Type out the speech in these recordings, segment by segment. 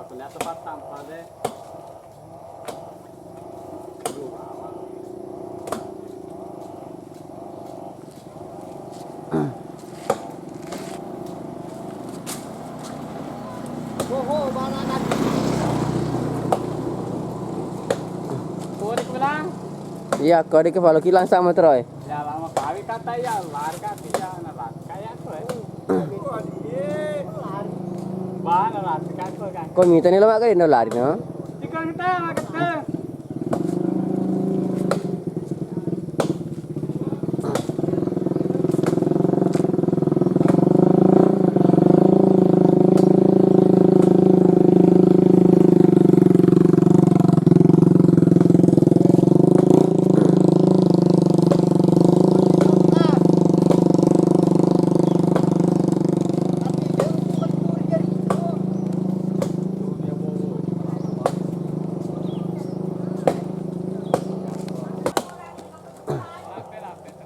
Ternyata tempat sampah deh. Iya, kau di kepala kilang sama teroy. Ya lama kali kata ya lari kata ya nalar kayak tuh. Bahan nalar kayak tuh kan. Kau minta nih lama kali no lari no. Jika kita kata.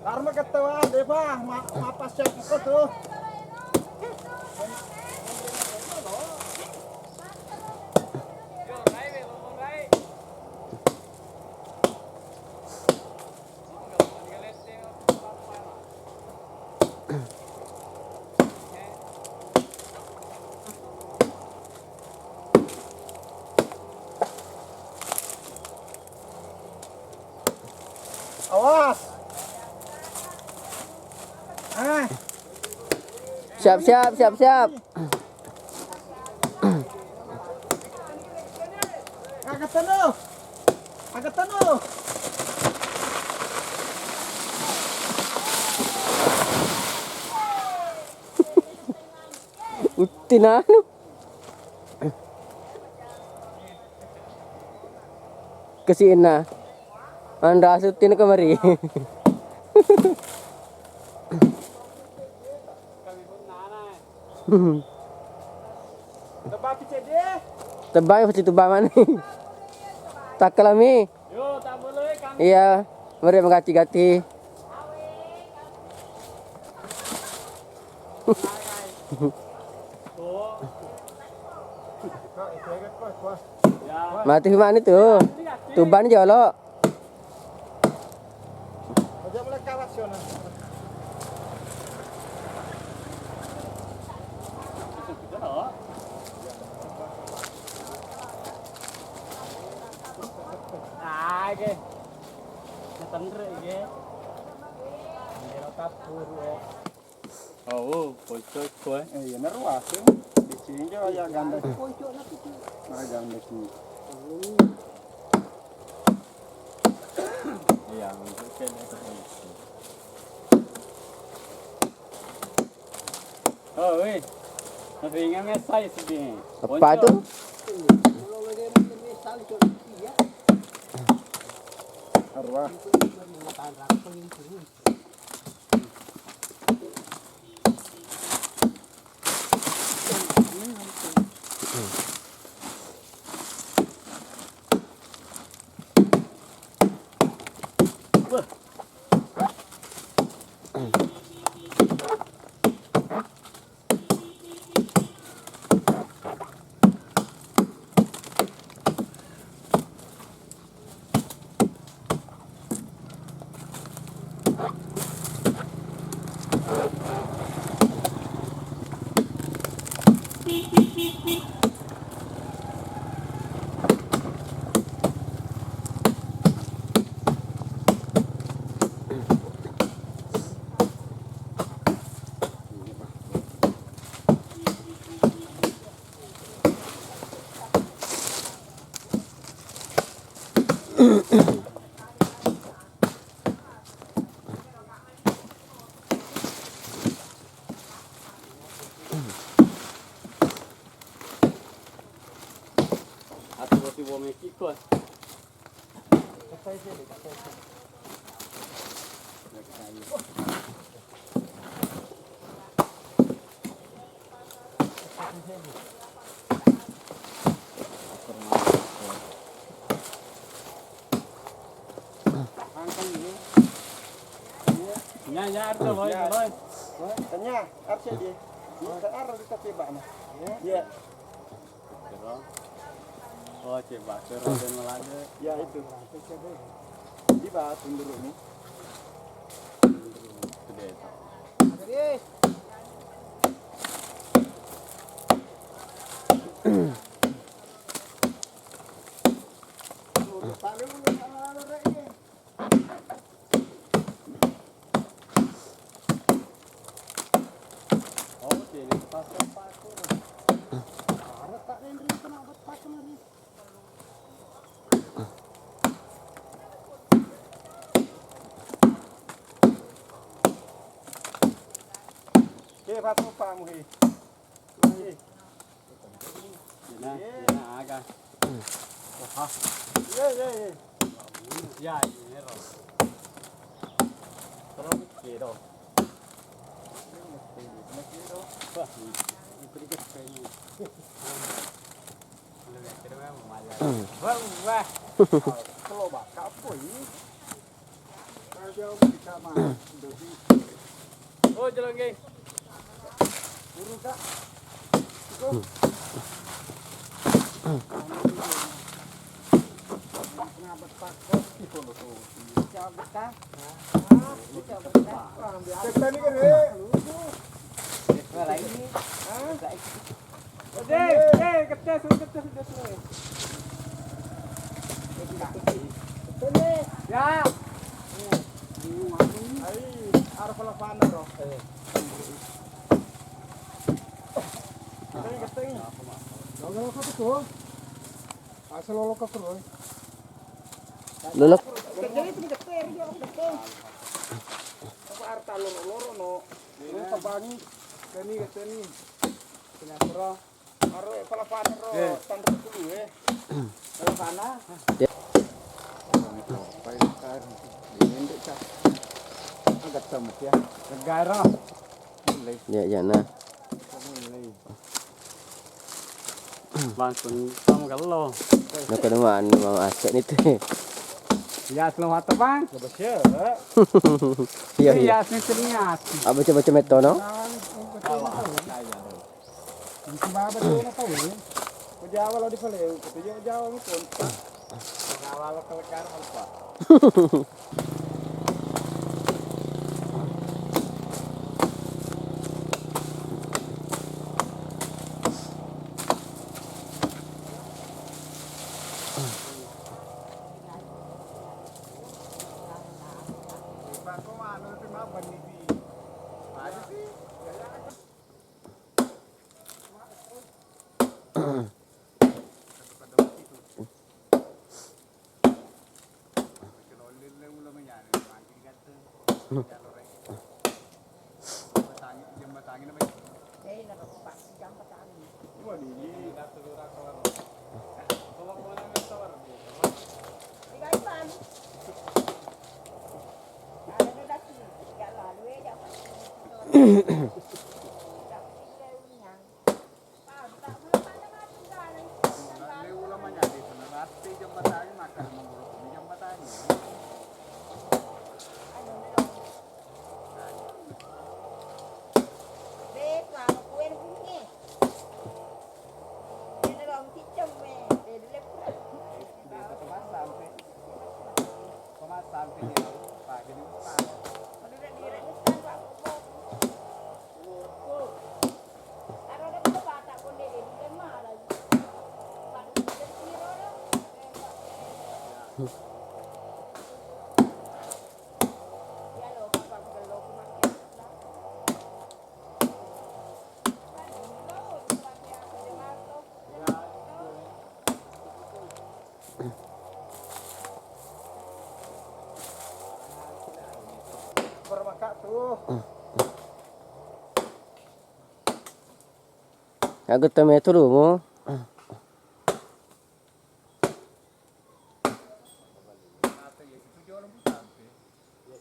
Karma ketawa deh pak, mapas cek apa tuh? Awas. Siap. Agatan lo. Utin anu. Kesina. Anda asutin kemari. Tebak deh. Tebang pasti tebangan. Tak kelami. Yo tak boleh kami. Iya, mari mengganti-ganti. Mati mana tuh? Tuban jolo. Aja mulai kawas yo. Oke. Tendre ge. Nero kapur we. Oh, pocok kowe. Iya neruas ya. Di sini juga ya ganda. Mara ganda sini. Iya, mungkin itu. Oh, weh. Nanti ingat mesai sedih. Apa tuh? Arwah. tiba-tiba mekikot. Nya arto loy. Tanya, apa dia? Kita arah di tepi bak mah. Iya. Oh, coba terus dan melade. Ya itu. Di bak tundur ini. Gede itu. Oh, ini pasang paku. Oke, patung pamu he. Yana aga. Wah, Ye. ya ini roh. Terus kiro. Wah, ini sedikit kayaknya. Lebih kira memang malah. Wah. Kalau bak kapoi. Kalau bisa mah. Oh, jalan geng. Buru kak. Ya. Arah pelafana roh. Keteng. Lolo ka to. Asal lolo ka to. Lulok. Jadi itu keteng dia keteng. Apa arta loro no. Ini kabangi kani keteni. Pinasro. Aro pelafana ro tanduk dulu pelafana. Ini cak. Agak temuk ya. Negara. Ya, jana. Langsung sama kalau. Nak kedeman mau aset itu. Ya selamat bang. Lebesya. Iya, iya. Ya senternya. Apa coba meto no? Hindi mabalo na tayo eh. Kujawa lo di pala eh. Kujawa mo po. Awal kelekar apa? Bako ano ito mga baniti. Ano sih? Aku tu meto dulu.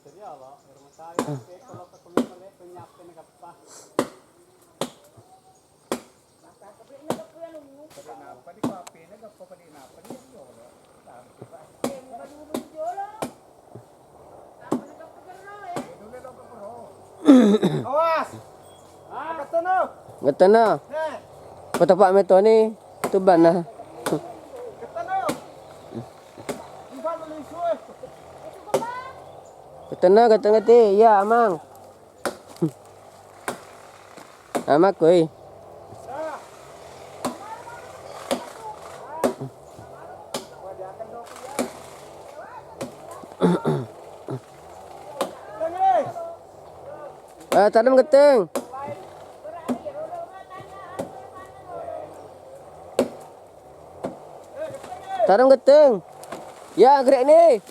Serialo, rumah saya kalau ketemu mereka nyiapin apa? Kenapa di kafe na gapo pa din apa di yolo. Awas. Agak no. Ngata na. Nah, Patapak mo ito ni. Tuban na. ketano. Iba mo lisuy. Ngata na, ngata ngati. Ya, amang. Amak ko eh. Tanam geteng. Tanam geteng. Ya, gerak ni.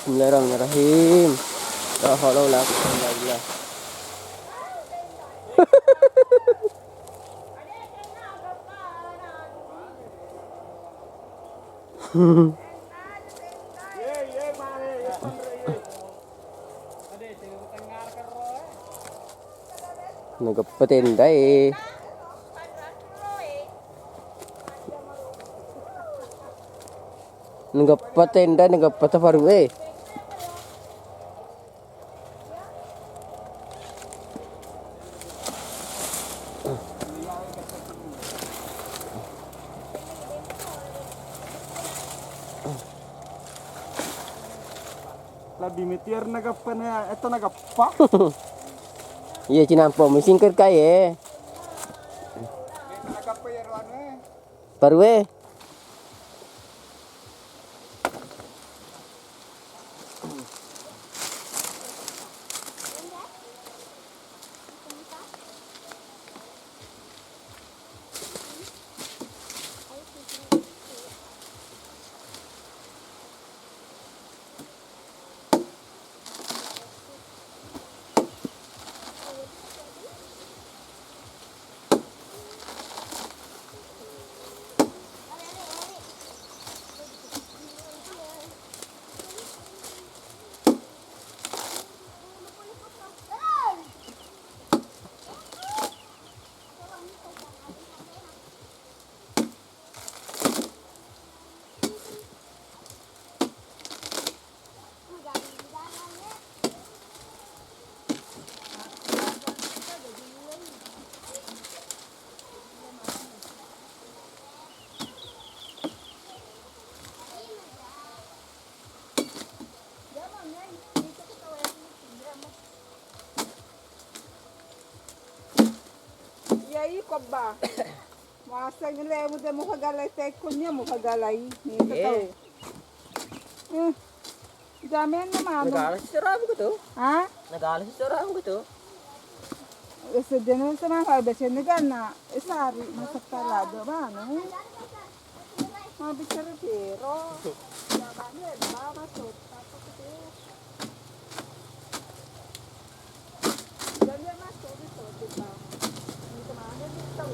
Bismillahirrahmanirrahim. La haula wala quwwata illa billah. Ye mare, ye pandre ye. Ada sini tengah ke roh. Nagpatinda eh. Nagpatinda, nagpataparu eh. Labi mitir nagapa na ito nagapa. Iya cinampo, misingker kaya. Nagapa yaruan eh. Paru eh. E aí, Koba? Masa nila mo din mo kagalay sa kunya mo kagalay. Nito to. Jamen naman. Nagalas si Saramo ko to. Ha? Nagalas si Saramo ko to. Isa din sa mga kaibasin na gana. Isari, masaktalado ba, no? Mabisara pero. Sabanya, ba, masot. Dali masot ito, diba? Dito mga dito.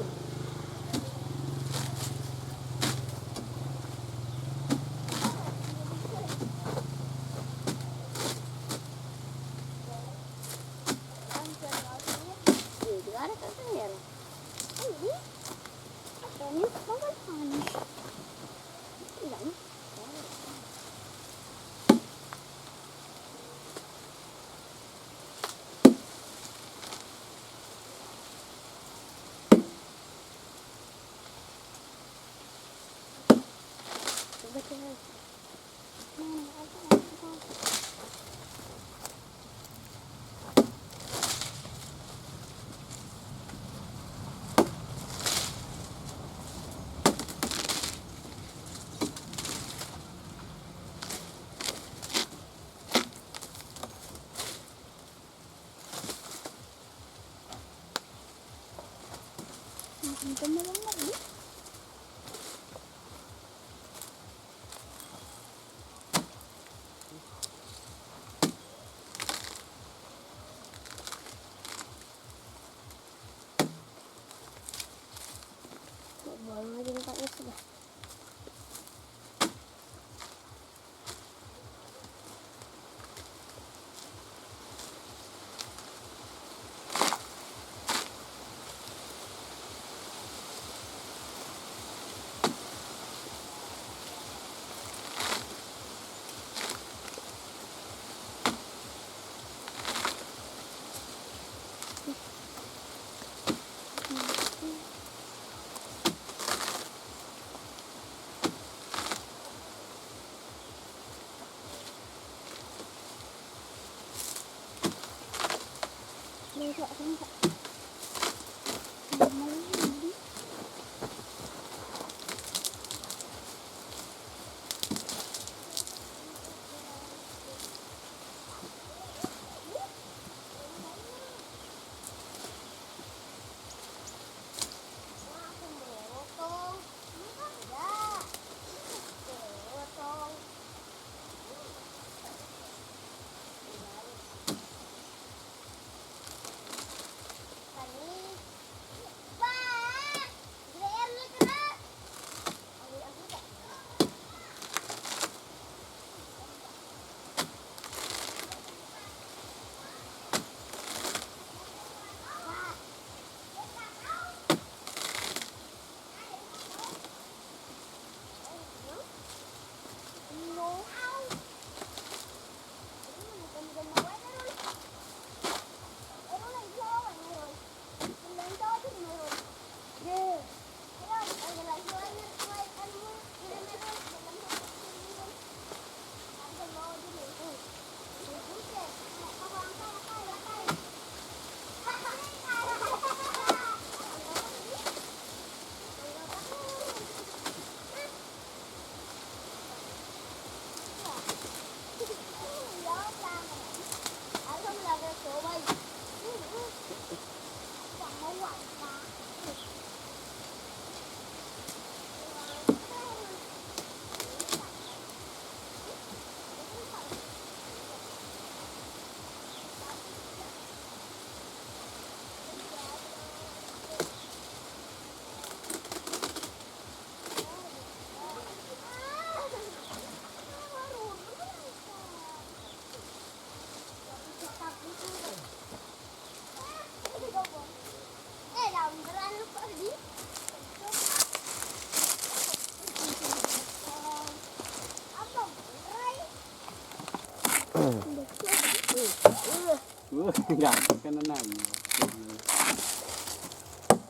Enggak, kan enam.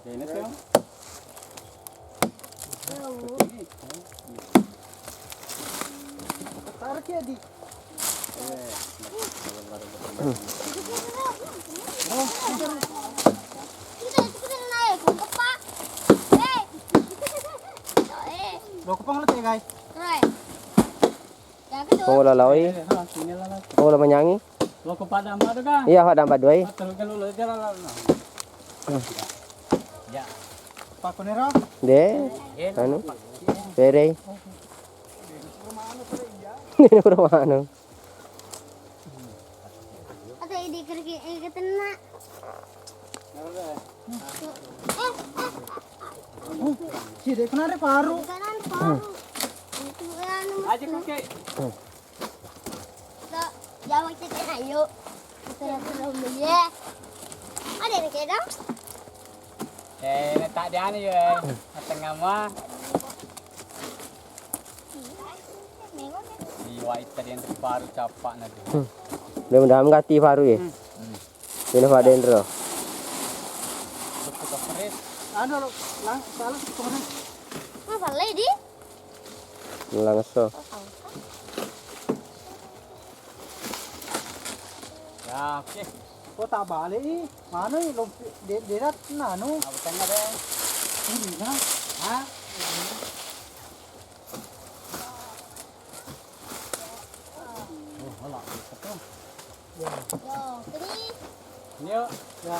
Ini tuh. Tarik ya di. Lo kepang lu guys. Kung wala laway, kung wala manyangi. Lo kepada Mbak tuh kan? Iya, hada mbak doy. Terus kan lu jalan. Ya. Pak Kunero. De, ano? Pere. Ini perumahan. Atau ini kena. Sih, kenapa paru? Kanan paru. Aja kakek. Jawa kita ayo. Kita terus beli. Ada yang kena? Tak ada ane ya. Tengah mah. Iwa itu tadi yang terbaru capak nanti. Mudah-mudahan mengati paru ya. Ini Pak Dendro. Betul keperit. Ano lo, salah kemana? Apa lady? Langso. Ya, oke. Kok tak balik? Mana ini lo derat nano? Apa tengah deh? Ini kan? Hah? Oh, hola. Betul. Yo, tadi. Yuk. Ya.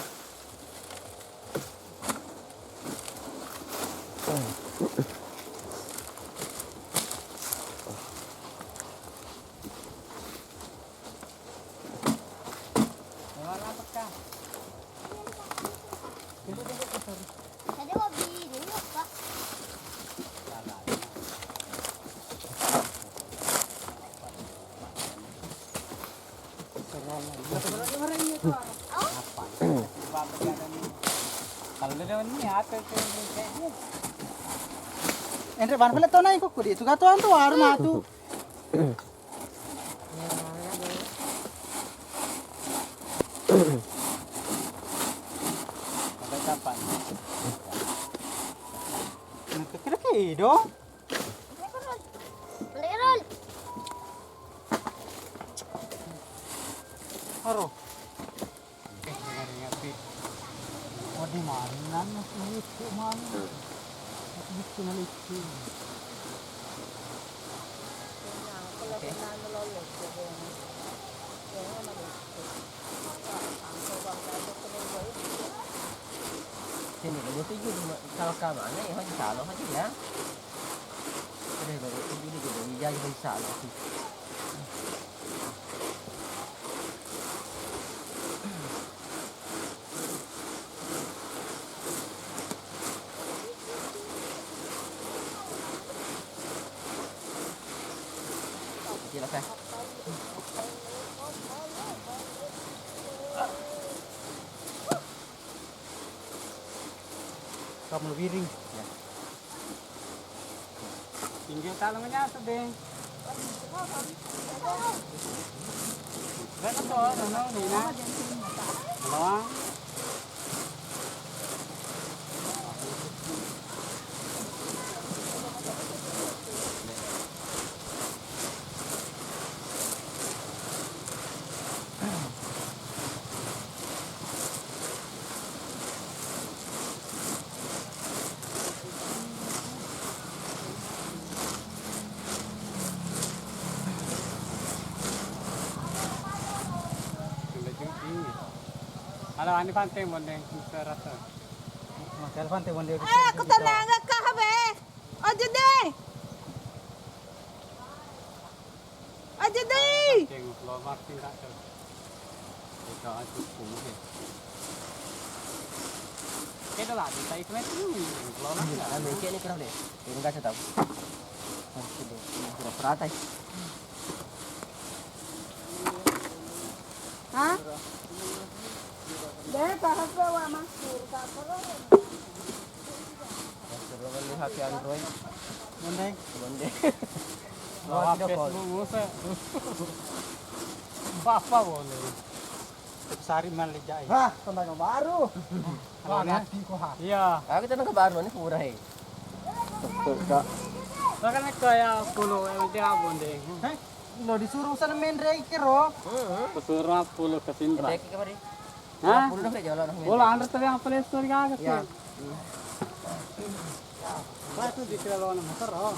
Mana apakah? Tadi mau beli dulu, Pak. Kalau dia ini apa itu? Entre ban pala to na iko kuri. Tuga to anto aru matu. Sampai kapan? Kira kayak do. Lerol. Aro. Ngerti. Sini ada tujuh kalau ke mana ya hanya salah aja ya. Ada baru tujuh ni jadi jadi bisa lah. Silakan. Kamu lebih ring. Ya. Tinggi talangnya sedeng. Betul tuh, nong Nina. Loang. Halo, ini pantai mondeng serata. Makan pantai mondeng. Aku tenang ka habe. Aja deh. Aja deh. Tengok lo martin tak tu. Kita aja kumu. Kita lah di tai kmet tu. Lo nak tak? Ambil kek ni kerap deh. Ini enggak saya tahu. Sudah, sudah peratai. Hah? Deh, ka habe wa masuk ka pero. Sudah melihat ke Android. Mondeng. Bonde. Bawa Facebook musa. Apa boleh? Sari malijai. Hah, tandang baru. Kalau nanti ko ha. Iya. Aku kita nak baru ni pura he. Lo kan kayak puluh yang dia bondeng. Heh, lo disuruh sana main rei kero. Pesurah puluh ke Sindra. Dek ke mari. Hah? Pura nak jalan nak. Bola anda tadi yang Play Store kagak Ya. sih? Wah itu di kalau motor oh.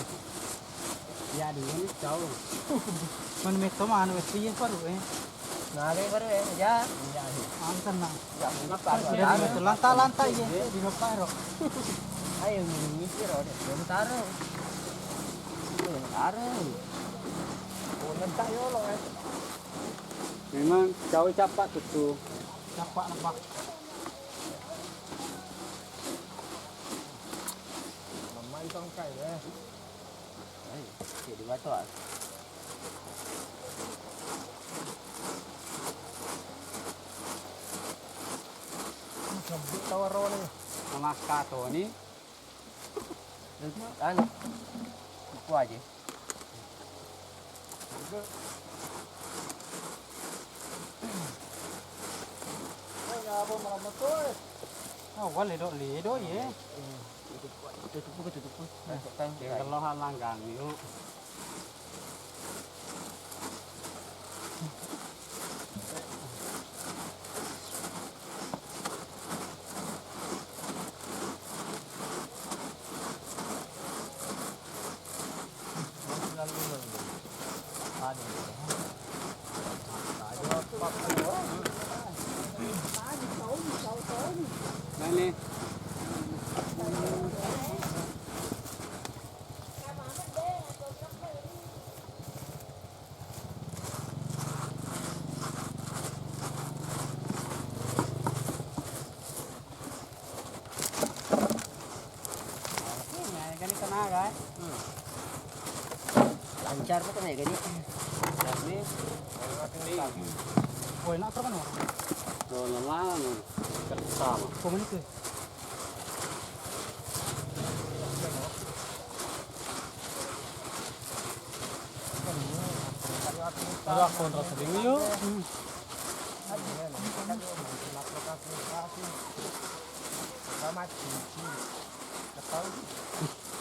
Ya di ini jauh. Man me toman wes piye paru Nah, ke baru ya. Antan na. Ya, lepas. Sudah itu lantai-lantai ya di Hokkairo. Ayo mikir oh deh. Belum taruh. Belum taruh. Oh, nentak yo lo Memang jauh cepat tuh. Nampak. Main tongkai deh. Ayo, jadi batu ah. Sabut tawaro ni. Sama kato ni. Kan. Buku aja. Oh, wale do ye. Tutup. Masuk kan. Kalau halanggang yuk. Ini. Ini tenaga. Lancar betul ya gini. Ini. Oi, nak apa kan? Tuh lemah. Sama. Komen itu. Ada kontra sering yuk.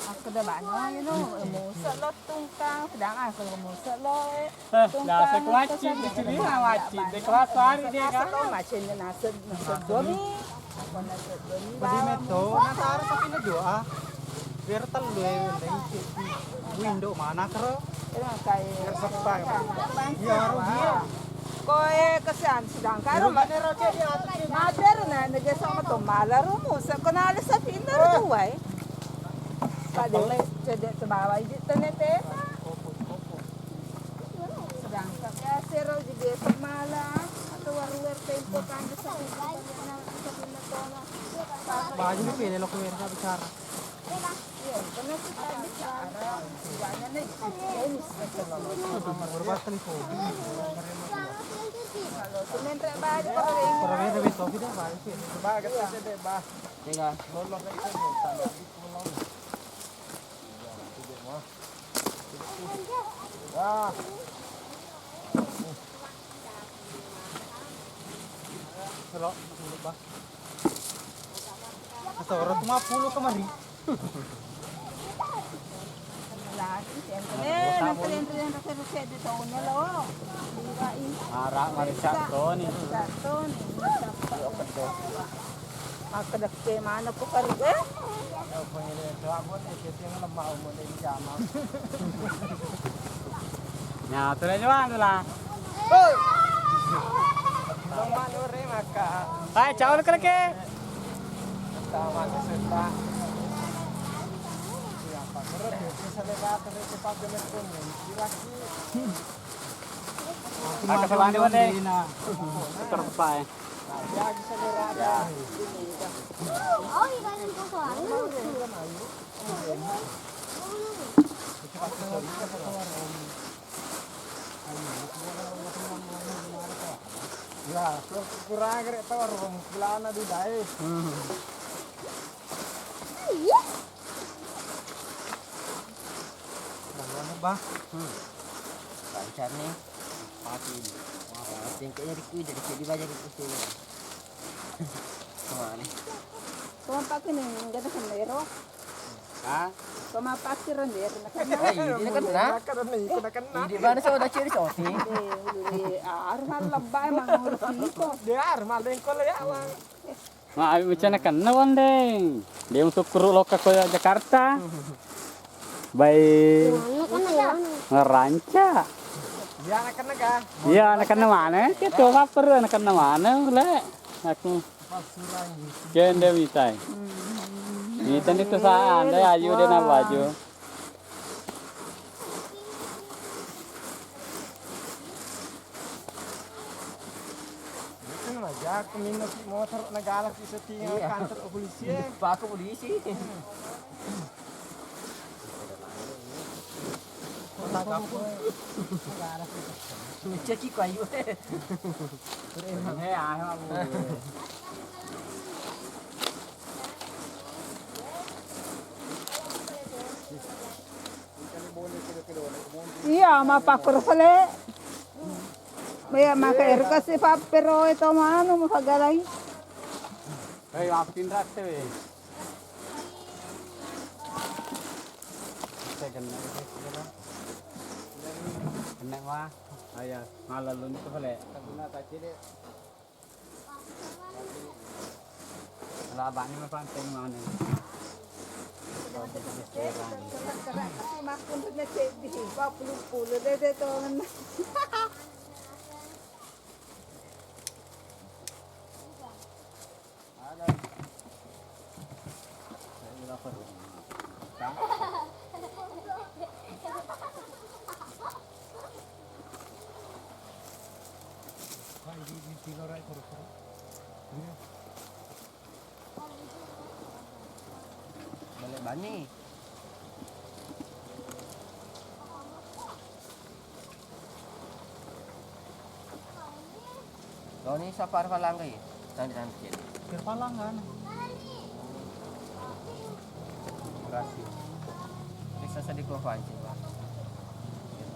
Aku dah banyak you know. Musa lo tungkang sedang aku musa lo. Dah sekuacin di sini wajib. Di kelas hari dia kan. Lo macam ni nasi domi. Pwede meto, nataro sa pinadyoa. Pero talo window mana karo. Kasihan sedang karo mader na nagsama to malaro mo sa kanala sa pinar duway. Pade cede sa baway dito nete. Sedang kaya sero di pagmala atau waruwer tempo kan sa Baju ni pili lo kuwi sa bicara. Berapa telepon? Para may rewit ko video ba? Bakit kasi de ba? Teka. Lolo kayo sa tanda dito mo lang. Ah. Hello, tulog ba? Asa oras 50 kamari. Ara marisak to ni. Akadakte mana ko karga. Nya tuloy nyo ano la. Ay, ciao ka ke. Tama ka sa Kasalanan mo din. Terpa eh. Oh, ibanan ko ko. Ya, kurang kere warung kilana di dae. Ano ba? Lancar nih. Patin. Wah, kayaknya Ricky dari sini banyak itu sih. Kemana nih? Kumapakin yung ganda sa lero. Ha? Kumapakin rin lero na Ini kan na? Di mana sih udah ciri soti? Arhan labay mga hulog ko. Dia maling ko ya wang. Maaari mo siya na kanawan ding. Di yung sukuro loka ko Jakarta. Bay Ano ka na yan? ngaranca. Dia anak naga. Iya anak na mana? Kito kaper anak na mana le. Aku kende mitai. Mitan itu saan deh ayu deh na baju. Itu aja keminus motor nagala sa tinggal kantor polisi. Pak polisi. Ceki kayu. Iya, mapakuro pala. May makair kasi pa, pero ito maano makagalay. Hey, aku tindrak tuh. Kena wah. Ayah, malalun itu boleh. Guna tadi deh. Kalau abangnya mah panteng mana? Kasi makunod na siya, pa pulo-pulo. Dito, Balik bani. Kau ni sapar palang kay? Tanda-tanda. Terpalangan. Berhasil. Bisa sedih kau pancing, Pak.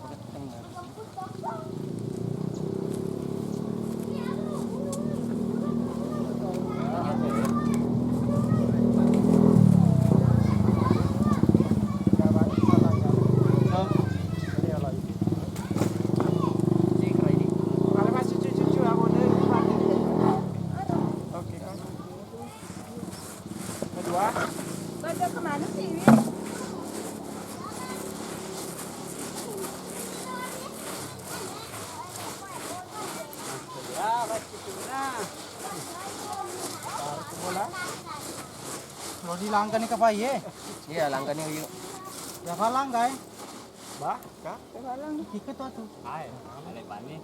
Perut tengah. Kalau masih cucu aku deh. Oke kan. Lo di langgan ni kapai eh. Iya, langgan yung Ya kalang guys. Ba? Ka? Ikut tuh tuh. Ay, alay pani.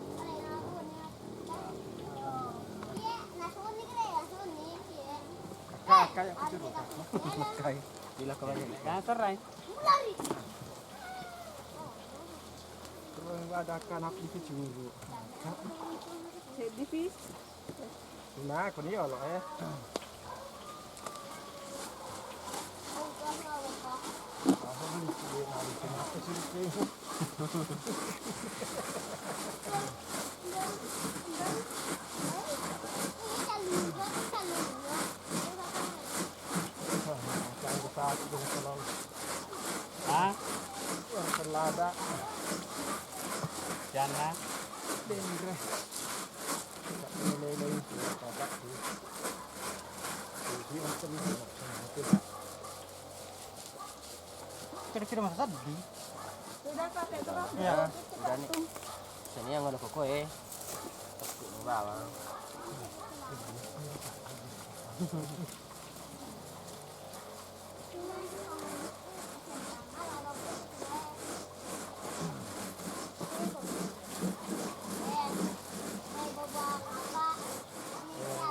Kakak yang kecil. Kay. Gila ka ba yun? Kasar ay. Terus ada kanak itu curu. Jadi fish. Nah, ko niyo lo eh. Ha? Selada. Yan na. Dengre. Nilay-lay yung tabak. Hindi ang sabi ko. Kira-kira masasabi. Sudah pakai terus. Ya. Udah nih. Sini yang ada koko eh. Takut ng bawang.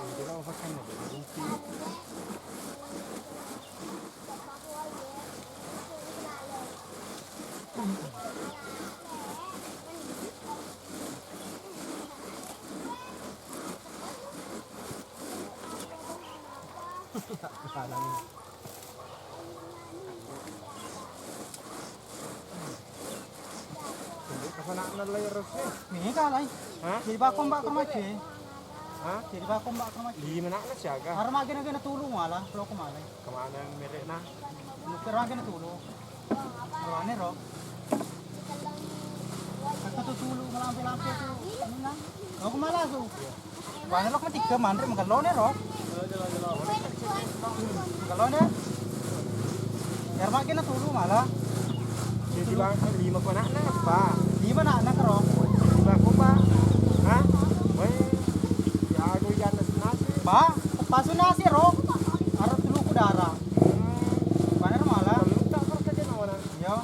Hindi na mapakan na. Hindi ka pa na layros eh. Nih kalay. Ha? Jadi bakong bakar mace. Ha? Jadi bakong bakar mace. Lima na na siya ka. Harus makin na tulong wala, kalau kumalay. Kamana ang mere na. Pero makin na tulong. Ano ro? Pagkatutulong malampi-lampi itu. Ano na? Ako kumalaso. Bana lo matik ke mandre magalone ro. Magalone. Biar makin na tulong malah. Jadi bang lima pa na pa. Di mana anak ro? Lima ko pa. Ha? Weh. Ya aku yan nasi. Ba, paso nasi ro. Harap tulong ko dara. Bana ro malah. Kalau tak kerja kan orang. Yo.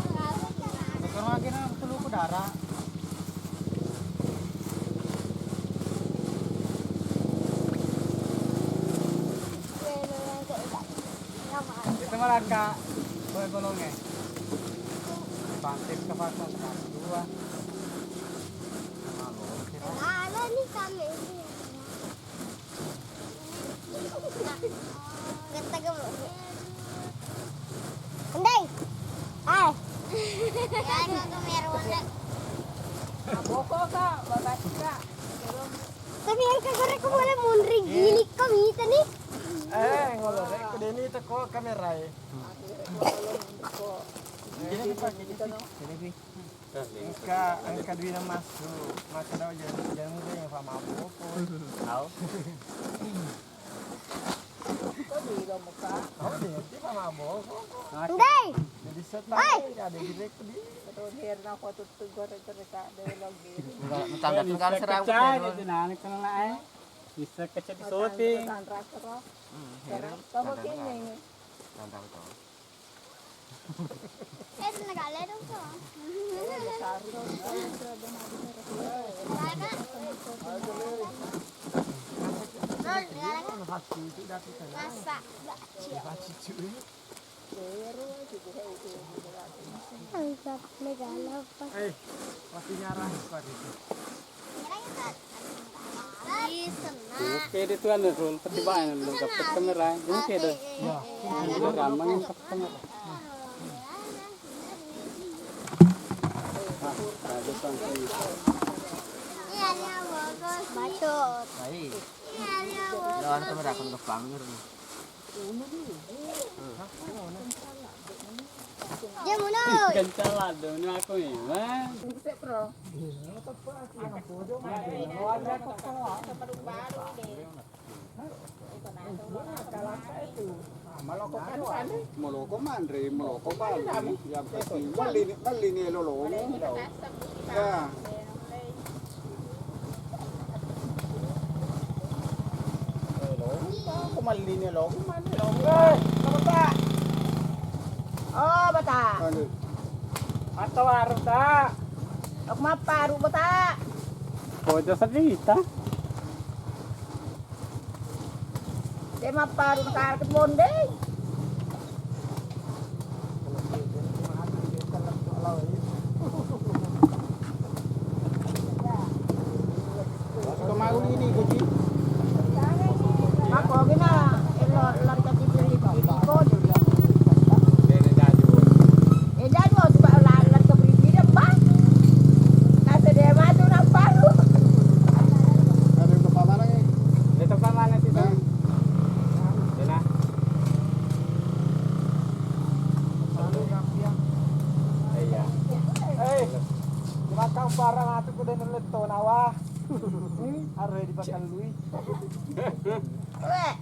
Kalau makin na tulong ko dara. Ito malaka. Bolong-bolongnya. Bantip ka pa sa dua. Ada nih kami. Ganda gemuk. Andai. Ay. Ya, no meron na. Boko ka, babat ka. Tapi yang kagore ko wala munri gilik kami tani. Ngolo rek ko deni to ko kamera eh. Ini pa kita no. Angka duit na masuk. Maka daw jangan muda yang pa mabuk ko. Aw. Ito dilo mo ka. Oh, di pa mabuk. Andai. Jadi setan ada direk ko di. Ito here na ko tutugor ito ka dilo gi. Tanda kan serang. Kecay, ito na ka na ay. Bisa kecay di shooting. Sandra ro. Heran. Kamu kini. Tanda to. Ito nagala dong to. Hati itu dati kan. Masa. Hati cuy. Angkat negala pa. Pasti nyarah pa dito. Oke, itu kan rule pertibaan lu dapat kamera. Yung kede. Itu ramang yung kamera. Ada sangkut. Bacot. Baik. Lawan kamera kon kepanger. Dia muna. Kencalado ni ako eh. Ha? Bisa pro. Moloko mandre, moloko bali. Yang penting bali ni lolo. Ya. Kung malini lo, kumani lo. Kamusta? Oh, bata. Atau harus tak? Ako maparu bata. Pwede sa dita. Di maparu nakarakit bonde. Kemarin ini gaji. Ako gina elo lantas dibeli ko. Eh dan mo ba lan ka beri ba? Nasa dia matu nak paru. Ada yang berapa mana ni? Dito pa mana sito? Dina. Iya. Eh, dimakan barang atu ko din leto nawa. Are di bakal lui. Weh,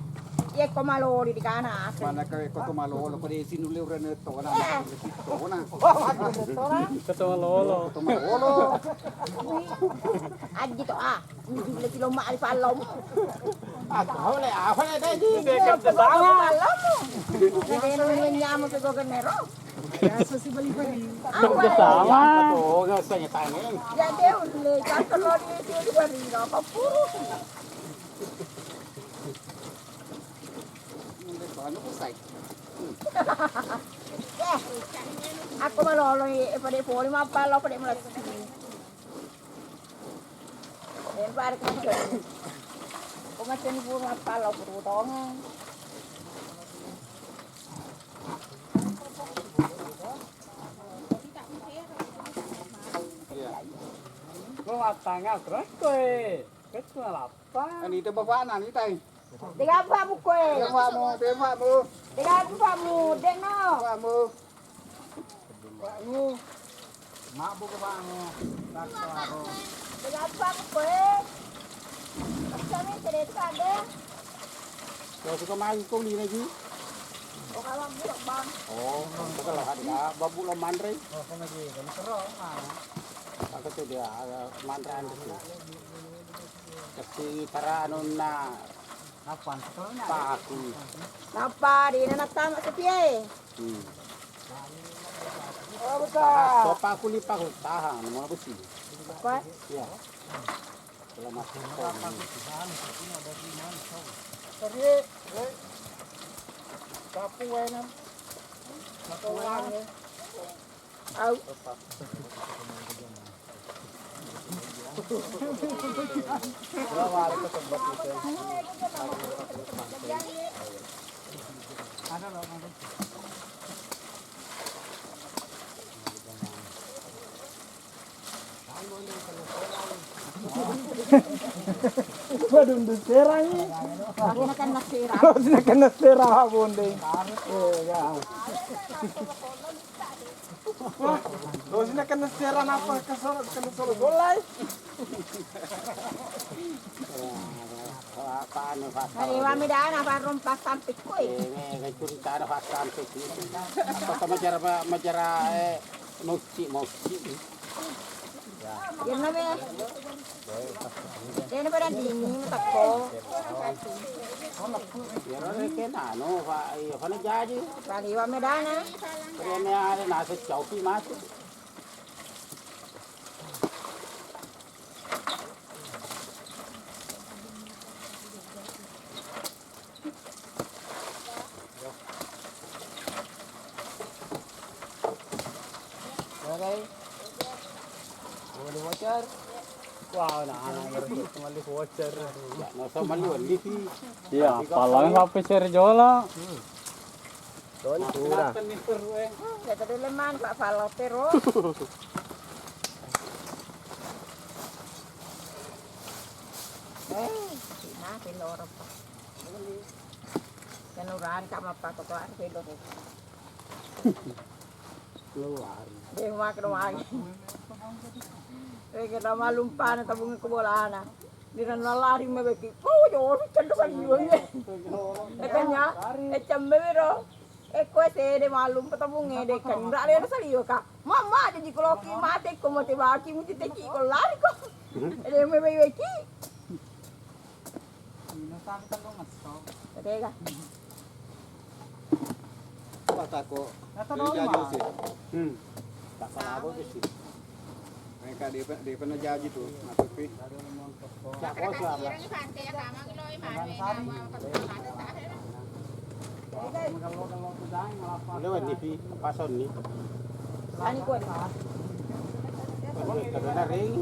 ye ko malori di kana. Mana kau kau tu malu, kalau di sini ule orang itu orang itu orang. Ketua lolo. Kau malu. Aji to Ini beli kilo mak di palom. Kau le, apa le dah ji? Dekat sa sama. Palom. Jadi nungguin nyamo sa gobernero. Dekat sa sama. Oh, nggak usah nyetanya. Jadi uli kalau di bari no kapuru. Ano ko say? Ako malolo pada poli mapalo pada malas. Dan par ko ko. Ko macam ni puro mapalo puro tong. Kung matanga terus kowe. Ketua lapa. Ani itu bapak anak ni tay. Tiga apa mu ko? Bapak mu. Tiga apa mu deno. Bapak mu. Mak bu ke bango. Tak karo. Tiga apa mu ko? Kami cerita ada. Kau suka main kau ni lagi? O kalau mu bang. Oh, bukan lah ada babu lo mandre. Oh, kung lagi kan karo. Aku tu dia mandran tu. Kasi para ano na Kapan? Kalau nya. paku. Napa di na tama sa piye? Oh, betul. So paku lipa ko tahan mga busi. Ko. Ya. Selamat Tadi, kapu wae Makawan ni. Au. Badung serang ni. Lagi na kan nasira. Sina kena serah bonde. Ya. Kau sini kena serah apa kena solo golai. paano Hari wami daan apa rompas sampai koi. kay cerita na fasan pe. Basta majara mauci. Yan na be. Yan na ba dini matako. Pero ken ano fa na jaji. Hari wami daan na. Pero may ari nasa chowki mas. Okay. Boleh bocor. Wow, ngerti kembali voucher. Ya, nasa maluan lipi. Iya, palang sampai serjola. Don surah. Kenapa nih perwe? Ya tadi leman Pak Falo pero. Nah, pelor apa? Kenuran sama Pak Ketua pelor. Keluar. Dia mak rumah. Kita malumpa na tabung ko bola na. Di na nalari mabeki. Oh, yo, cendukan yun. Kanya, chambe biro. Ko se de malum patabung de kan ra le sa liyo ka. Mama de ko ki mate ko mate ba ki muti te ki ko lari ko. Ele me be ki. Tega. tako. Nasa Dari doon jajo mah. sih. Tak salah apa sih? Mereka dia pernah jaji tuh, tapi Tak bos lah. Lewat TV pason ni. Ani kuat. Kada na ring.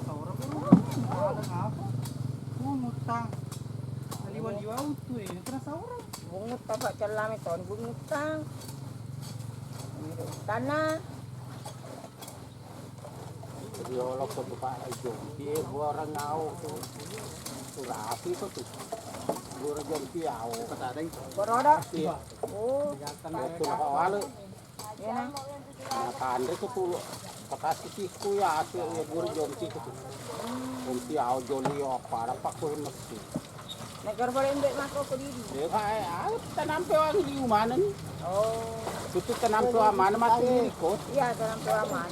Saura pero ada apa? Ngutang. Aliwan-liwan tuh eh, kena saura. Bungut pa ba kalami ton bungut tang. Tanah. Diolok sa baba ay jom. Piye buara ngao tu. Surapi ko tu. Buara jom piao. patadeng. Boroda. Iya. Oh, Ito na kawalo. yan na. Nakande ko tu. Kapasi si kuya ate ya buara jom si ko tu. Jom piao joli o para pa ko mesti. Nagkarbarin ba mako ko didi. Dia ay tanam pe ang liumanan. Oh, Tutu tanam pe mana mati ko. iya dalam peraman.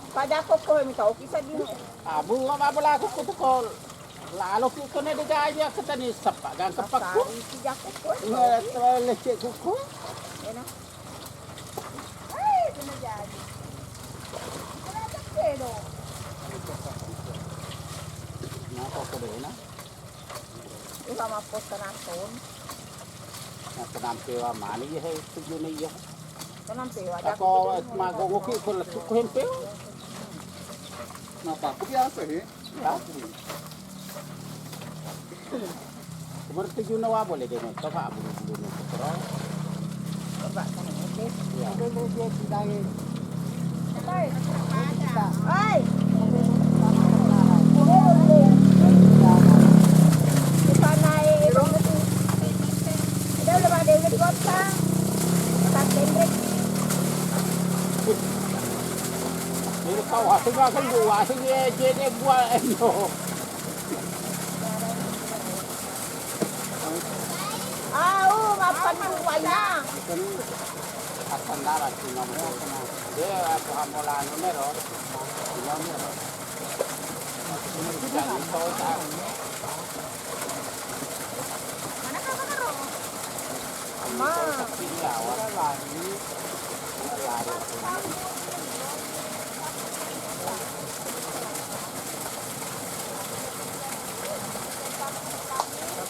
Pada ko mi tau kisah di. Abu mabala ko ko ko. Lalo ko na digaja katani sapa gang kapak ko. Sari si jakot ko. Ngat lecek ko. Yan na. Ay, ito na dyan. Wala ka pero. Nako ko din na. Iba mapos ka na ton. Tanam pe mani ye tuju ni ye. Kanang pewa. Ako magunguki ko la ko hempe. Napa? Aku biasa he. Ya. Kumar tuju na wa boleh deno. Taka abu dulu no. Pero Coba ka na. Okay. ya. Ay! Ni kau hasil kan dua hasil je ni buat eno. Kan akan darat si nomor. Dia aku hamolan numero. Nomor. Jangan kau tak. Ma. Pilih awal lagi. Lari.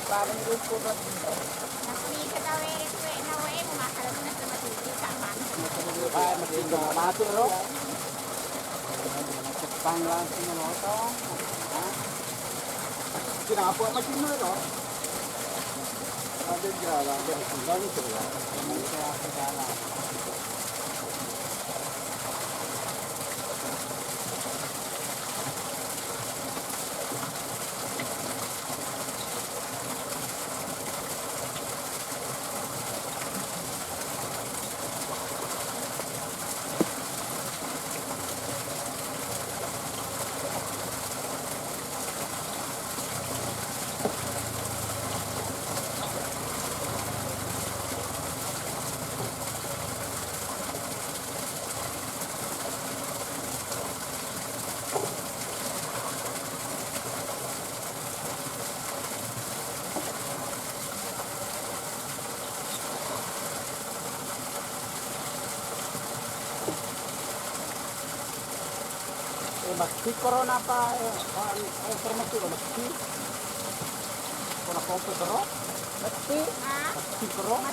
Parang grupo ba? Ay, maging mati ro. Pang lang sinunoto. Kenapa macam ni ro? Ada jalan. Tinggal itu ya. Kaya segala. Mesti corona apa? Informasi mesti. Corona kompo terus. Mesti. Mesti terus.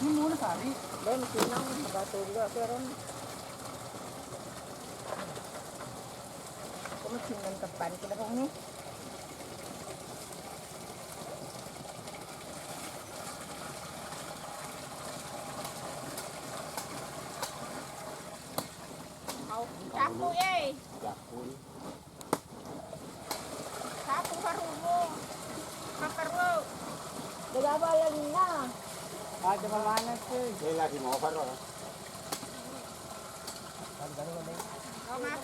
Ini muna sari. Dan sinang batu juga peron. Kamu sinang depan kita kong ni. Sapu eh. Jakun. Sapu karungo. Kakarwo. Nagabalan na. Ada mana sih? Dia lagi mau baru.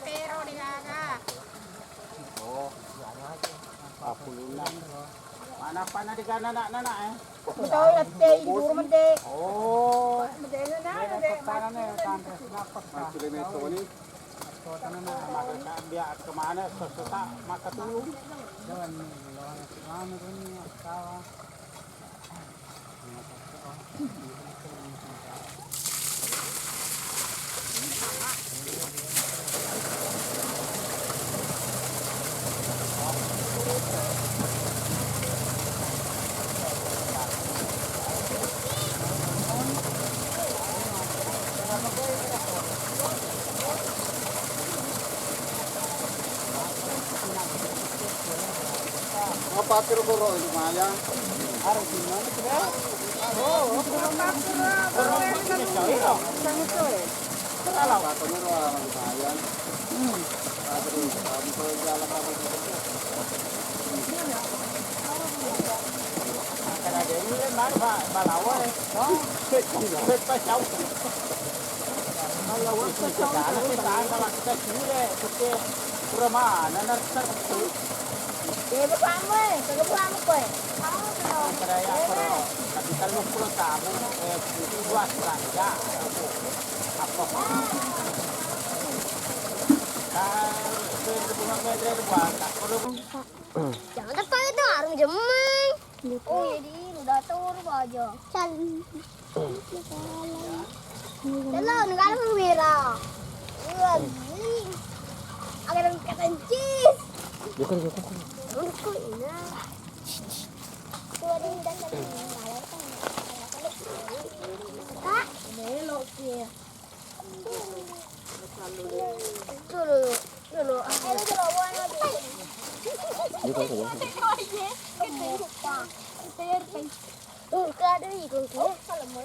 Pero di gaga. Oh, aku lulang. Mana pana di kana nak eh? Betul ya teh di rumah deh. Oh, Betul na dia tangan kantes dapat kilometer ini. Tangan maka dia kemana sesuatu maka tulung. Jangan lawan mana ini kawan. Apa kira-kira ini Maya? Harus gimana sudah? Oh, salah apa menurut orang Maya? Terus kamu jalan apa karena dia ini kan balawar, kita jauh. Kalau kita jalan kita kalau kita sini kita rumah, nanti Bebe kamu, kalau kamu kau. Karaya pero kita lupa tamu buat belanja apa Jangan tekan itu harus jemeng. Oh jadi udah turun aja. Jalan negara merah. Agar kata cheese. Bukan. Untuk ini. Tuh ada yang datang. Kak, belok dia. Dulu. Ayo dulu bawa lagi. Tuh, ada ikut ke. Kalau mau,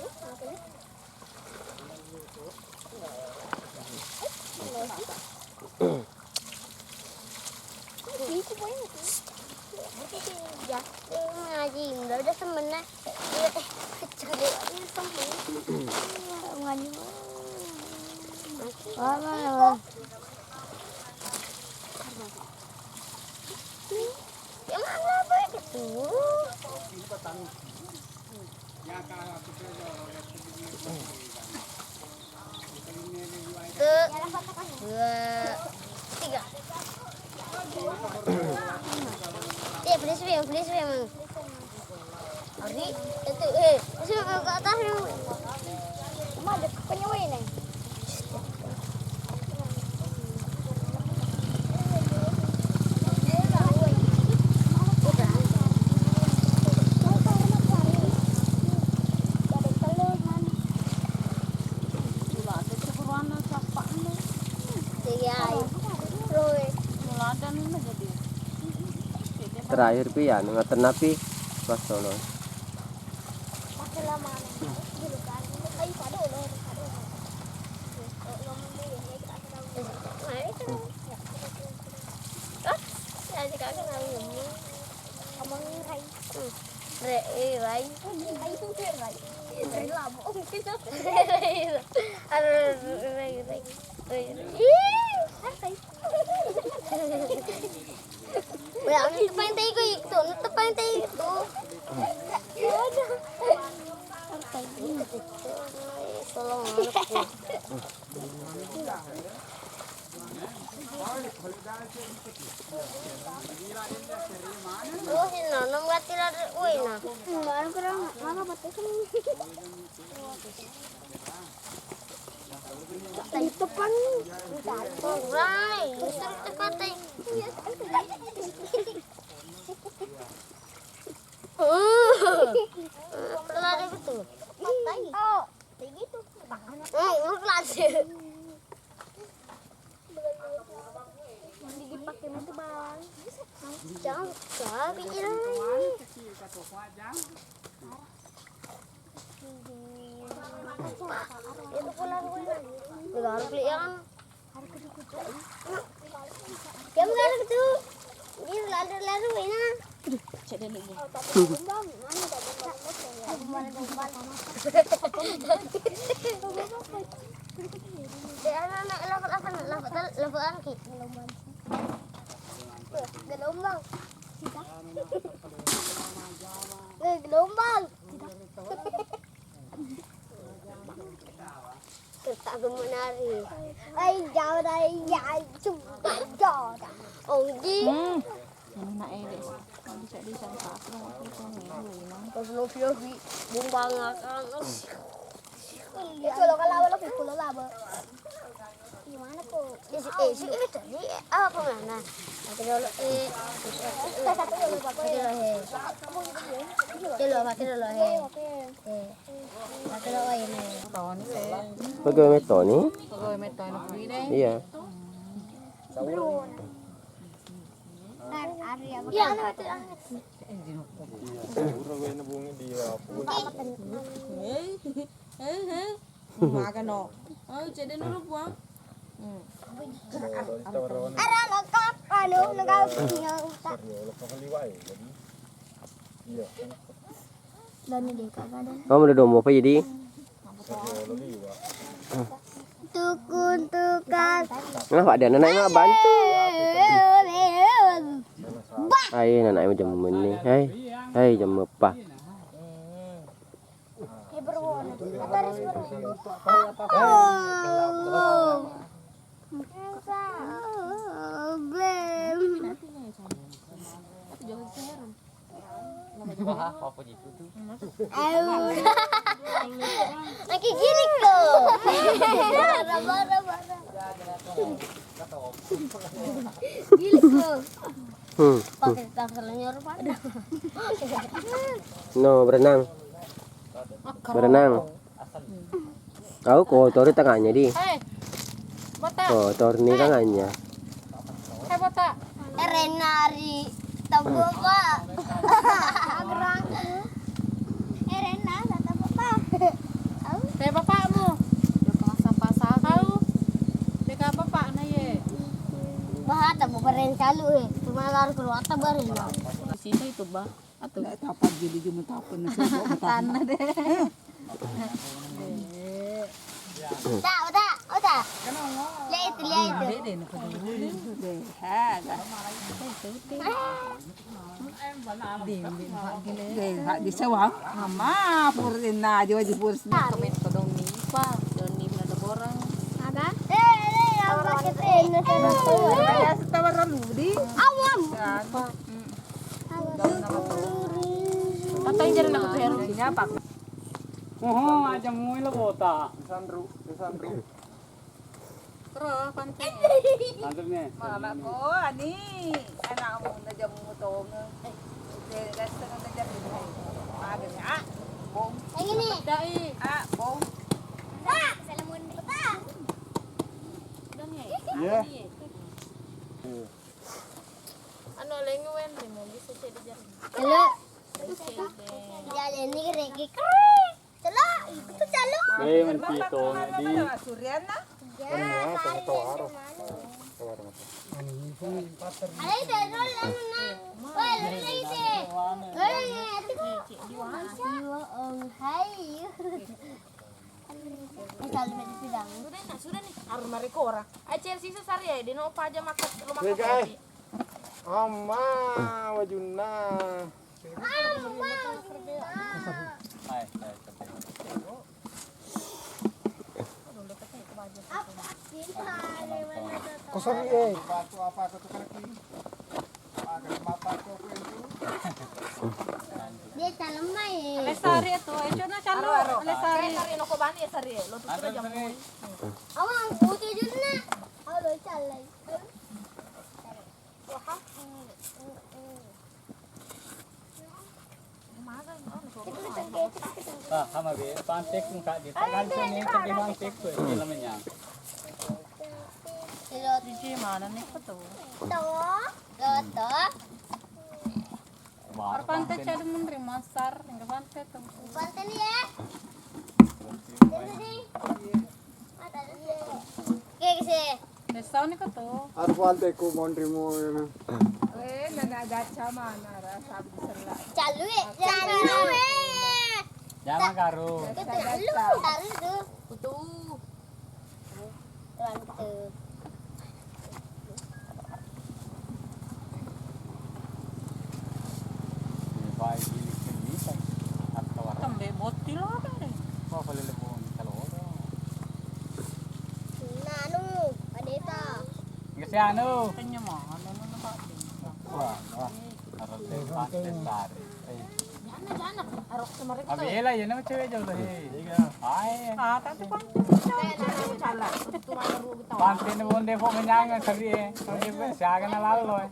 ya, ngaji, udah temennya. Mana begitu? Dua, tiga. Please, Ari, itu, itu ke atas yang mana penyewa ini? Terakhir pi ya ngaten napi pas sono. Itu pan, right? Gusto tekate. Pelari betul. Oh, begitu. Urut lagi. Dipakai itu bang. Jangan pikiran. Itu pulang gue harus beli yang kamu harus itu ini lalu ini Gelombang. Tak menari. Ai jauh dari ya jauh. Oh ji. Anak elek. Bisa disangka aku Pas lo vi bumbang akan. Itu lo kalau lo pikul lo laba. Gimana kok? Si tadi apa mana? Tapi lo Pagawai meto ni? pegawai meto anak kuwi deh. Iya. Ya, Makan no. Oh, jadi nuru buang. Ara lengkap anu lengkap dan dia kapan Kamu udah domo apa jadi? tukun tukang Kenapa ada nenek mak bantu? Hai nenek macam ni. Hai jam apa? Lagi gini kok. Gini kok. Pakai tangannya rupa. No berenang. Berenang. Tahu kotor di tangannya di. Bota. Kotor nih tangannya. Bota. Renari tabu apa? Agrang. Rena tabu apa? Saya bapakmu. Dia pasang-pasang. Tahu. Deka bapak na ye. Bah tabu beren calu cuma lari keluar tabarin. Di sini itu bah. Atau Tapat jadi cuma tapan na sa tanah deh. Udah. Lihat. Dede no Di sawang. Mama purin na di wajib purs. Komen ko dong ni pa. Don ni na borang. Ada? Ang bakit na Kaya sa tawaran ludi. awam. Tatay dyan na ko pero Sinyapak. Oh, aja mo ila bota. Sandro. Pero pantay. Sandro ni. Mama ko, ani. Anak mo na dyan mo to. Gusto na dyan mo. Aga niya. Bong. Ang ini. Dai. Bong. Salamun kita. Yeah. Ano lenguwen mo bisa jadi jar. Halo. Jalan ni regi. Calo, itu calo. Eh, man pito na di. Suryan na. Ay, terol ano na. Wal, reise. Ay, ito. Diwa ang hay. Kalau di sidang. Sudah nih. Arun marikora. Ay Chelsea sa sarya di no pa aja makat rumah Sige, ka. ay. Ama, wajuna. Kusari eh. Pato apa satu kaki. Agak mata ko kwento. Dia calon mai. Lesari ito. Ay na chalo. Lesari. Lesari no ko bani sari. Lo tu sudah jam mo. Awang butuh juga. Halo, calai. Hama be, pantek muka di. Tagal ko ni sa pantek ko. Hindi naman niya. Di mana nih ko to. Toto. Ar pantai chalo mun ri masar. Enggak pantai to. Banten ya. Kese. Lesani ko to. Ar pantek ko mondri mo. Eh, nagagat siya man. Sabi sa la. Calu eh. Calu eh. Jangan karo. Itu lu tarik tuh. Betul. Tuan tuh. Vai ini kan atau warna. Tambe botil lah kan. Apa boleh lebih kalau orang. Nanu, adeta. Kasi ano? Kanya mo, ano na ba? Wah, harus lepas besar. Jana, arok sa marito. Abi ela yun naman cewek jauh lah. Ay. Ah, tatu kan. Salah. Pantai na bonde po kanyang sabi eh. Sabi ba siya ka na lalo eh.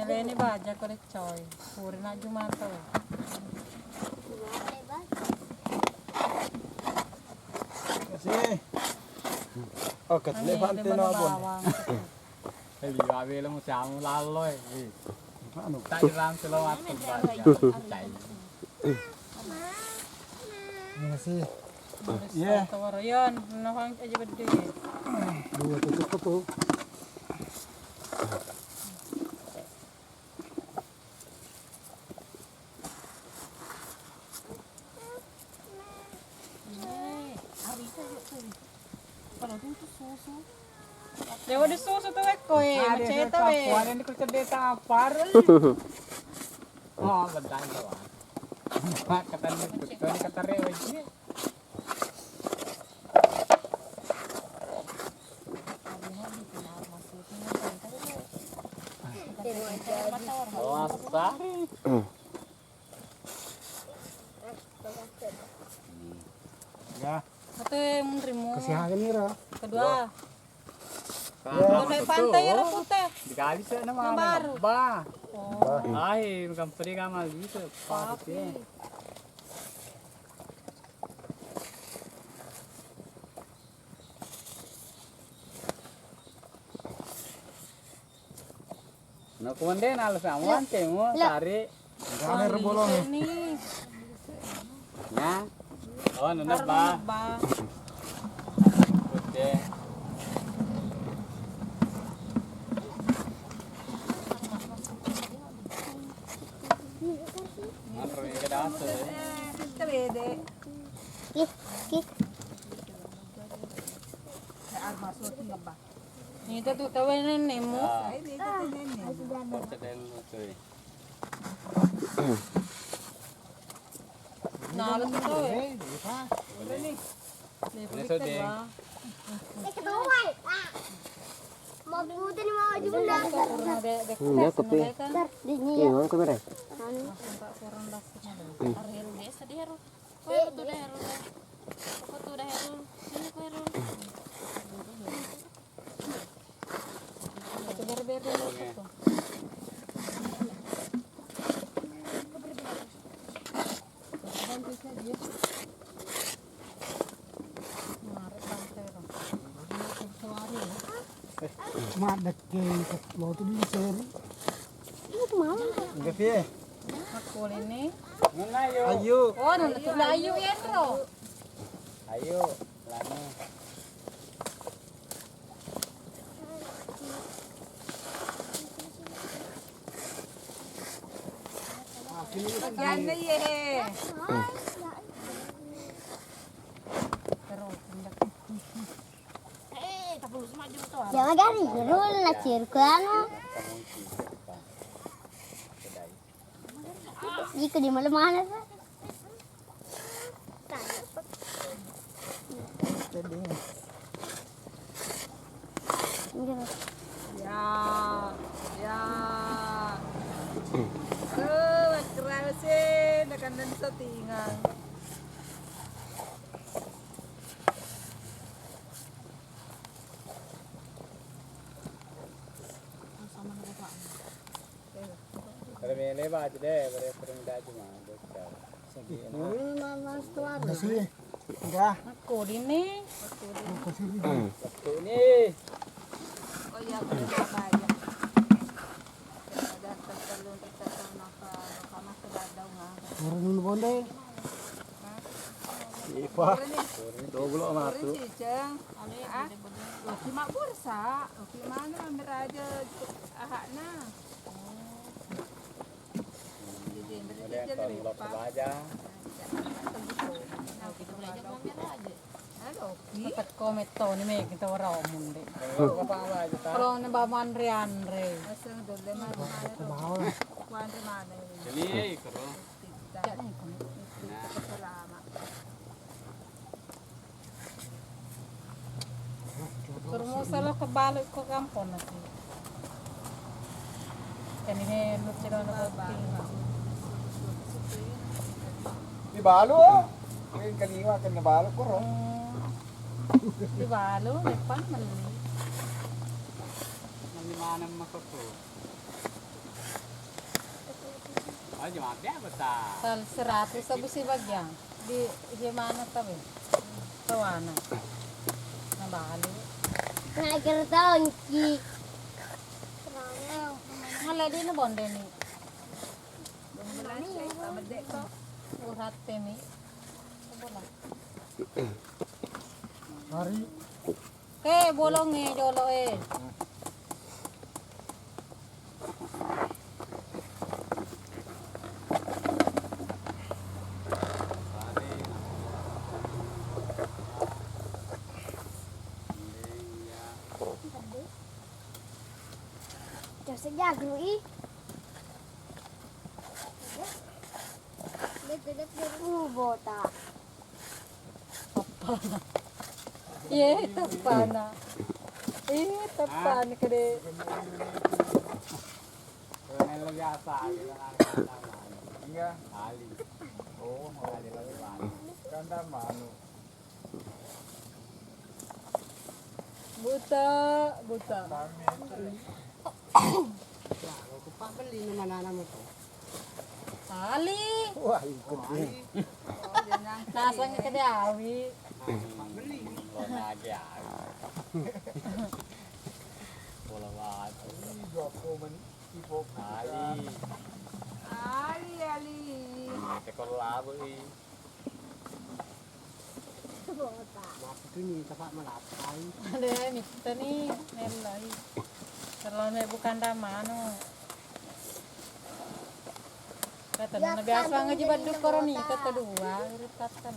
Ini baja korek coy. Puri na jumato. Kasi. Oh, katli pantai na abon. Eh, abi ela mo siya mo lalo eh. Ano? Tayo lang sila at chay. Kasi. Yeah. Tawar yan. Nakang aja berde. Dua tutup ko po. Dewa di susu tuh ko eh. Maceta eh. Kuan ini kerja data apar. Oh, betul tuh. Kata ni kata rewe ini. Wasa. Ya, Ito yung remo. kasihagan nira. Kedua. Kalau naik pantai ya putih. Dikali sa naman. Baru. Ba. Oh. Ay, kampari ka mal dito. Pati. Nakuan din alas amuan mo sari. Kami rebolong. Ini. Na. Oh, ano na ba? Ba. Puti. Ano yung kadaso eh? Ito bede. Ito tuh tawanan ni mo. Ay, dito din ni. Pagkadel mo ito eh. Nalas ito eh. Ano din? Ketuan. Mau butuh ni mau aja bunda. Iya, kopi. Ini Iya, mana kamera? Madak ke mau tu di seri. Kasi. Ako ini. Muna yo. Ayo. Oh, nalayo yan ro. Ayo. Lano. Yan na ye. jangan gari, rul na cirkulano. Ika di mana-mana. Ya. Ya. Keren sih, nakanan sa tingan. Pero may leba aja deh, pero ada cuma. Kasi. Enggak. Ako din eh. Kasi Waktu ini. Oh iya, ako din babaya. Dapat talon kita sa naka sa daw nga. Meron bonde. Double matu. Ciceng. Ah. Oke mak bursa. Oke mana ambil aja ahakna. Jadi lebih aja. Dapat komet to ni me kita wara omun de. Kalau ni baman re. Asal dole mana. Kuan re mana. Jadi karo. Jadi selama. Terus salah kebalik ke kampung nanti. Kan ini lucu na Di balo. Ngayon kaliwa kan na balo ko ro. Di balo, depan mali. Manang makoto. Aja mati apa ta? Sal 100 sa busi bagyang. Di mana tabi? Tawana. Na balo. Nakikita ki. Wala din na bonde ni. Urat temi. Hari. Bolong jolo Jasa jagro i. Bota. Ye, tapana. Tapana kade. Kaya lagi asa. Iya. Ali. Oh, ali lagi bani. Kanda manu. Buta. Pabeli naman anak mo to. Ali. Wah, ikut ni. Nasa nga kade awi. Wala aja. Wala wat. Doko man ipo. Ali. Ali. Tekor labo i. Itu ni tapak malapai. Ada mita ni nelai. Kalau ni bukan damano. Kata na biasa ngaji badu koroni kata dua iritat kan.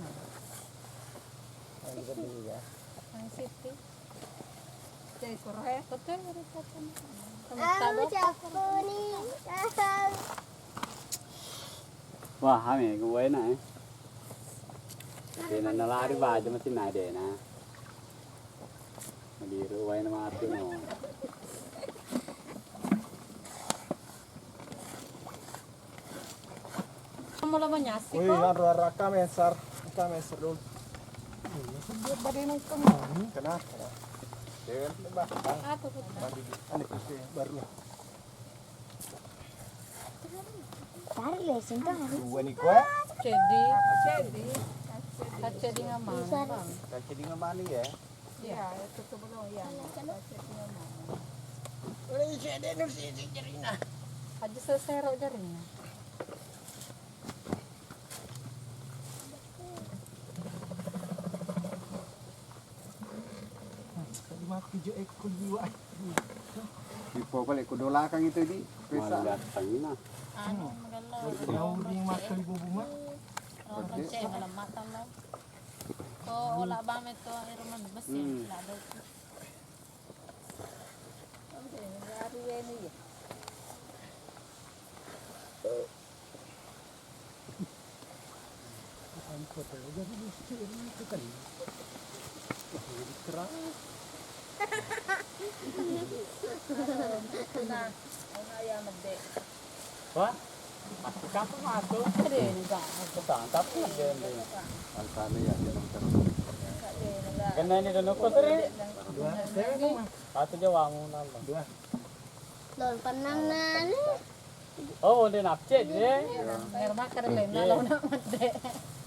Ang city. Cai korhe betul iritat kan. Aku ni. Wah, hame gue na eh. Kena nalari baja masih nade na. Madiru wae na matu no. Kamu lama nyasi Uy, ko. aro kamesar dulu. Bari nung kamu. Kenapa? Dewan ba? Ato ko. Ano kasi baru. Tarik lesin kan. Dua ni kue. Cedi. Cedi ngaman bang. Kaci di ngamani ya. Ya, itu sebelum ya. Udah saya dengar sih cerita. Aja sesero jarinya. Tujuh ekor jiwa. Di pokok kudola kang itu di. Pesa datang na. Ano magalo. Jauh ring makan ibu bunga. Orang cek malam mata lo. Ko wala ba me to iruman besin lado. Ari ini. Ang kota jadi mesti itu kan. Keras. Na, ana ya magde. Wah. Masuk kampung masuk. Kade nga. Ketangkap na din. Alkano ya dalam terus. Kade nga. Kena ini dono ko sere. Dua. Saya Ato jawa mo na lang. dua. Lon panangan. Oh, din apche je. Ngerma kada lain na law na magde.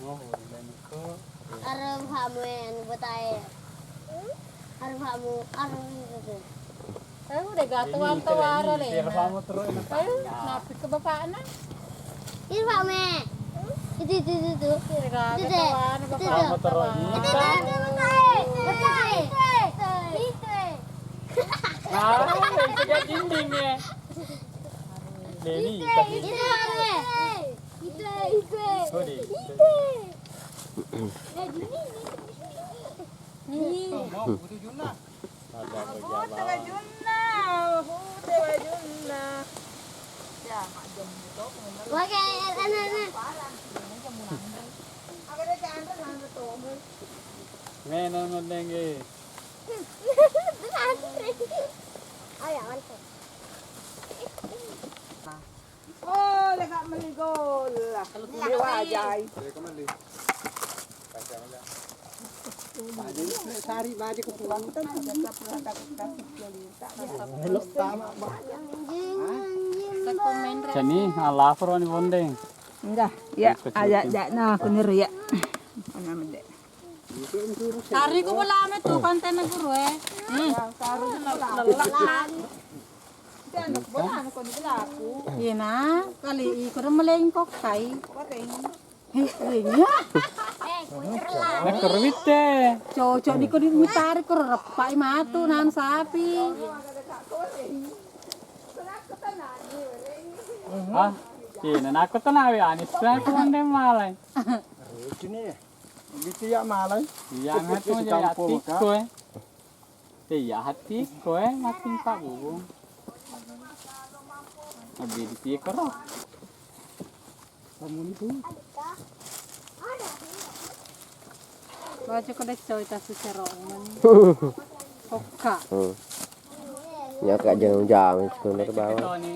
Oh, dan ko. Arab kamu yang betai. Arab kamu itu. Ayo udah gato wanto waro le. Sir mo tro na. Ayo napit ke bapak na. Ini Pak Me. Itu. Motor ini. Nah, itu kan dindingnya. Leni, tapi mau butuh Juna. Ada Menon dengue. Oh, dekat meligol lah. Dewa ajai. Sari baje ko pulang tan. Cani ala ni bondeng. Enggak, ya ada nah kunir ya. Mana mende. Tari ko wala me to kanten na guru eh. Saru lelak. Dan bola ko ni laku. Ina, kali ko na malengkok kay. Iya. Kerwit deh. Cocok di ko di mitari ko repai matu nan sapi. Ah, ini aku tenawi anis lah bondeng malai. Ini gitu ya malai. Yang itu jadi hati kowe. Iya hati kowe makin pak bubung. Abi di piye karo? Kamu itu Baca ko dek coy ta susero man. Kokka. Nhớ cả giờ giờ xuống nó cái bao. Ito ni.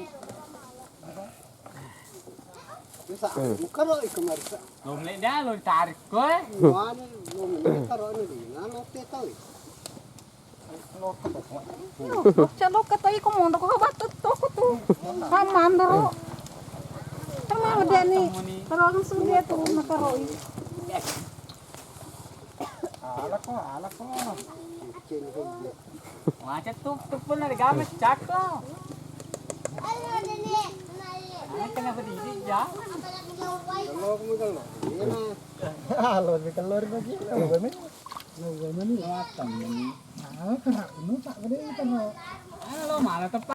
bisa karo kemarin. Lumle dah lu tarik kowe. Mana lu karo ni nalo tetaw. Chalo ka tayo ko mo ko batot to ko to. Kaman doro. Tama dia ni. Pero ang sulia to nakaroy. Alak ko. Macet tuh pun ada gamis cakep. Anak kena berdiri ya. Kalau kamu kalau halo di kelor lagi. Lo mana ni? Matang ni. Ah, kerap nu tak gede itu no. Halo, mana tepat.